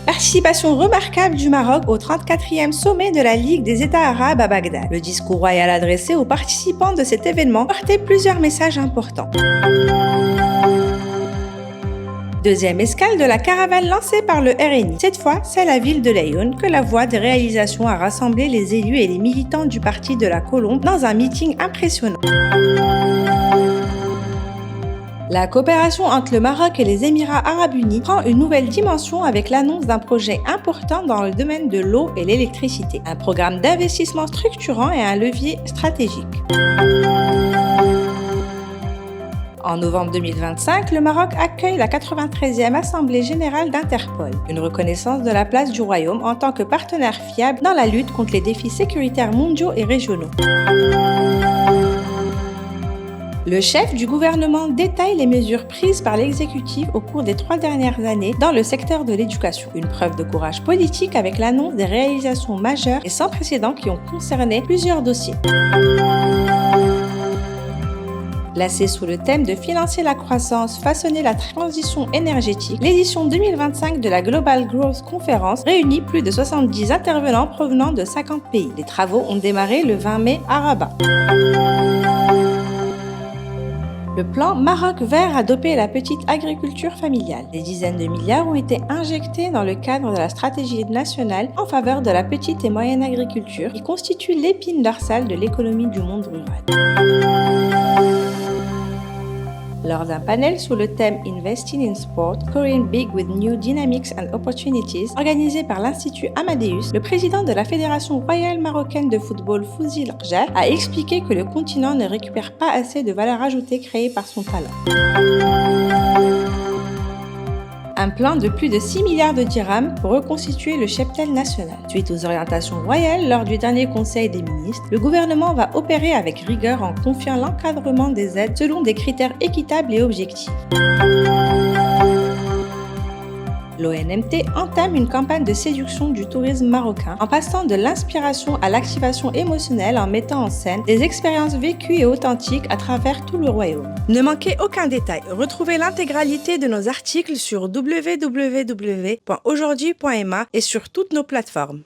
Participation remarquable du Maroc au 34e sommet de la Ligue des États arabes à Bagdad. Le discours royal adressé aux participants de cet événement portait plusieurs messages importants. Deuxième escale de la caravane lancée par le RNI. Cette fois, c'est la ville de Laayoune que la voie des réalisations a rassemblé les élus et les militants du parti de la Colombe dans un meeting impressionnant. La coopération entre le Maroc et les Émirats arabes unis prend une nouvelle dimension avec l'annonce d'un projet important dans le domaine de l'eau et l'électricité, un programme d'investissement structurant et un levier stratégique. En novembre 2025, le Maroc accueille la 93e Assemblée générale d'Interpol, une reconnaissance de la place du Royaume en tant que partenaire fiable dans la lutte contre les défis sécuritaires mondiaux et régionaux. Le chef du gouvernement détaille les mesures prises par l'exécutif au cours des 3 dernières années dans le secteur de l'éducation. Une preuve de courage politique avec l'annonce des réalisations majeures et sans précédent qui ont concerné plusieurs dossiers. Placée sous le thème de financer la croissance, façonner la transition énergétique, l'édition 2025 de la Global Growth Conference réunit plus de 70 intervenants provenant de 50 pays. Les travaux ont démarré le 20 mai à Rabat. Le plan Maroc vert a dopé la petite agriculture familiale. Des dizaines de milliards ont été injectés dans le cadre de la stratégie nationale en faveur de la petite et moyenne agriculture qui constitue l'épine dorsale de l'économie du monde rural. Lors d'un panel sous le thème Investing in Sport, Scoring Big with New Dynamics and Opportunities, organisé par l'Institut Amadeus, le président de la Fédération royale marocaine de football, Fouzil Rja, a expliqué que le continent ne récupère pas assez de valeur ajoutée créée par son talent. Un plan de plus de 6 milliards de dirhams pour reconstituer le cheptel national. Suite aux orientations royales lors du dernier conseil des ministres, le gouvernement va opérer avec rigueur en confiant l'encadrement des aides selon des critères équitables et objectifs. L'ONMT entame une campagne de séduction du tourisme marocain en passant de l'inspiration à l'activation émotionnelle en mettant en scène des expériences vécues et authentiques à travers tout le royaume. Ne manquez aucun détail, retrouvez l'intégralité de nos articles sur www.aujourd'hui.ma et sur toutes nos plateformes.